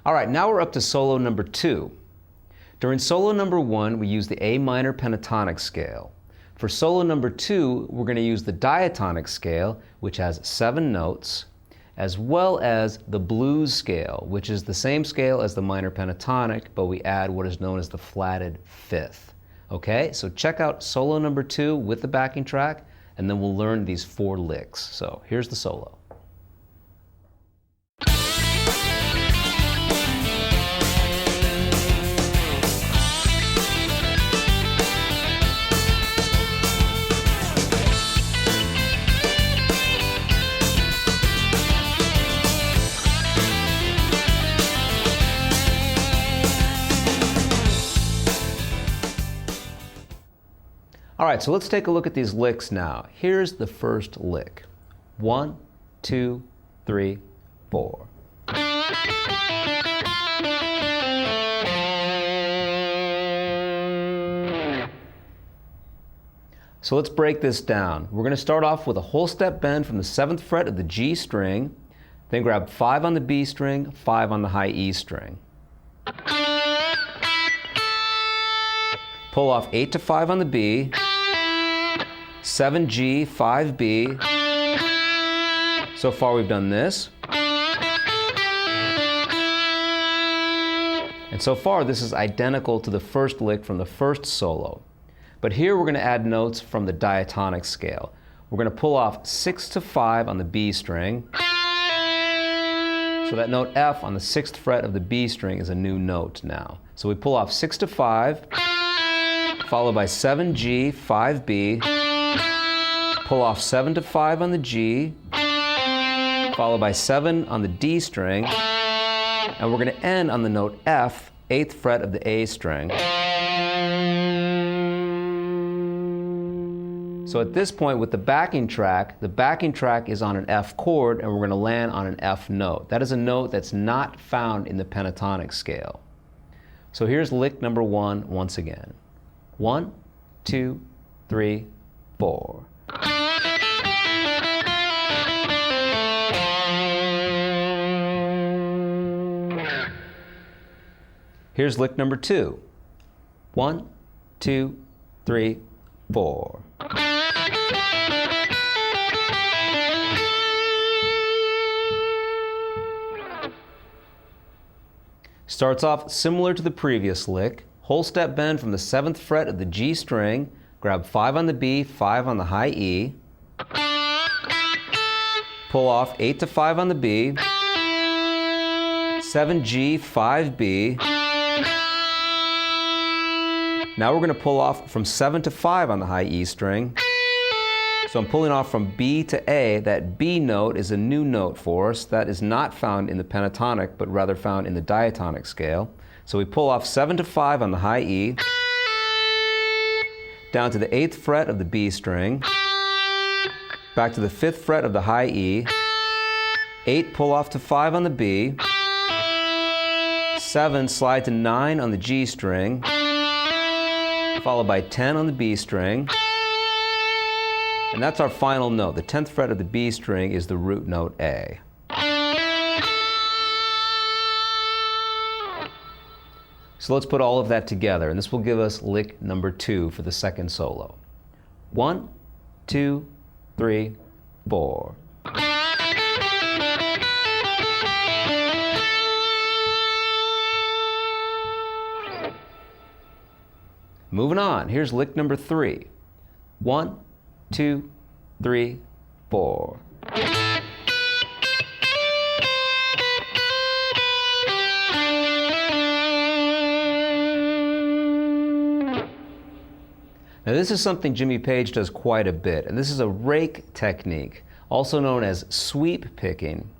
All right, now we're up to solo number 2. During solo number 1, we use the A minor pentatonic scale. For solo number 2, we're going to use the diatonic scale, which has 7 notes, as well as the blues scale, which is the same scale as the minor pentatonic, but we add what is known as the flatted fifth. Okay, so check out solo number 2 with the backing track, and then we'll learn these 4 licks. So here's the solo. All right, so let's take a look at these licks now. Here's the first lick. 1, 2, 3, 4. So let's break this down. We're going to start off with a whole step bend from the 7th fret of the G string, then grab 5 on the B string, 5 on the high E string. Pull off 8 to 5 on the B, 7G, 5B. So far we've done this. And so far this is identical to the first lick from the first solo. But here we're going to add notes from the diatonic scale. We're going to pull off 6 to 5 on the B string. So that note F on the 6th fret of the B string is a new note now. So we pull off 6 to 5, followed by 7G, 5B, pull off 7 to 5 on the G, followed by 7 on the D string, and we're going to end on the note F, 8th fret of the A string. So at this point with the backing track is on an F chord, and we're going to land on an F note. That is a note that's not found in the pentatonic scale. So here's lick number 1 once again. 1, 2, 3, 4. Here's lick number 2. 1, 2, 3, 4. Starts off similar to the previous lick. Whole step bend from the 7th fret of the G string, grab 5 on the B, 5 on the high E, pull off 8 to 5 on the B, 7G, 5B. Now we're going to pull off from 7 to 5 on the high E string. So I'm pulling off from B to A. That B note is a new note for us. That is not found in the pentatonic, but rather found in the diatonic scale. So we pull off 7 to 5 on the high E, down to the 8th fret of the B string, back to the 5th fret of the high E, 8 pull off to 5 on the B, 7 slide to 9 on the G string, followed by 10 on the B string, and that's our final note. The 10th fret of the B string is the root note A. So let's put all of that together, and this will give us lick number 2 for the second solo. 1, 2, 3, 4. Moving on, here's lick number 3. 1, 2, 3, 4. Now this is something Jimmy Page does quite a bit, and this is a rake technique, also known as sweep picking.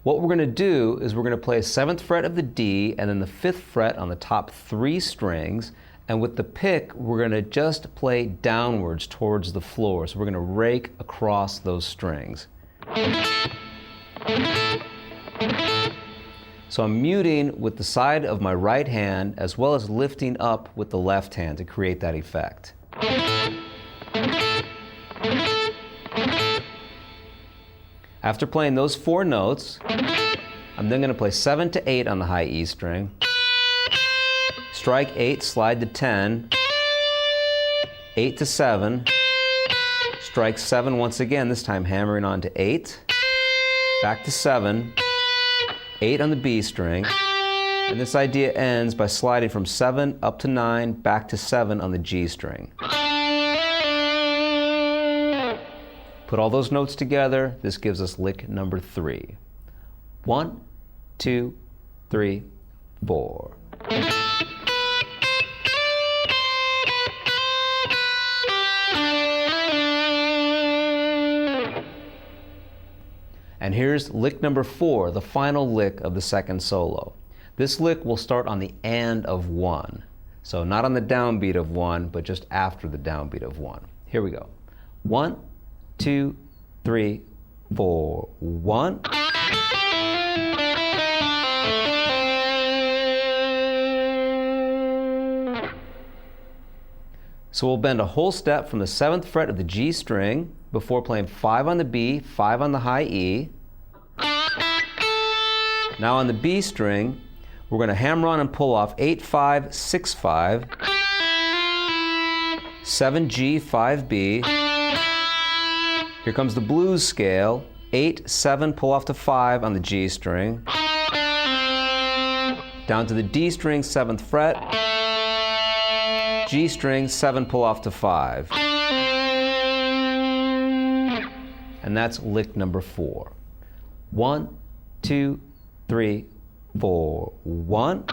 What we're going to do is we're going to play 7th fret of the D and then the 5th fret on the top 3 strings, and with the pick we're going to just play downwards towards the floor. So we're going to rake across those strings. So I'm muting with the side of my right hand as well as lifting up with the left hand to create that effect. After playing those 4 notes, I'm then going to play 7 to 8 on the high E string, strike 8, slide to 10, 8 to 7, strike 7 once again, this time hammering on to 8, back to 7, 8 on the B string, and this idea ends by sliding from 7 up to 9, back to 7 on the G string. Put all those notes together, this gives us lick number 3. 1, 2, 3, 4. And here's lick number 4, the final lick of the second solo. This lick will start on the and of 1. So not on the downbeat of 1, but just after the downbeat of 1. Here we go. 1, 2, 3, 4, 1. So we'll bend a whole step from the 7th fret of the G string before playing 5 on the B, 5 on the high E. Now on the B string, we're going to hammer on and pull off 8, 5, 6, 5, 7 G, 5 B. Here comes the blues scale, 8, 7, pull off to 5 on the G string. Down to the D string, 7th fret. G string, 7, pull off to 5. And that's lick number 4. 1, 2, 3, 4, 1.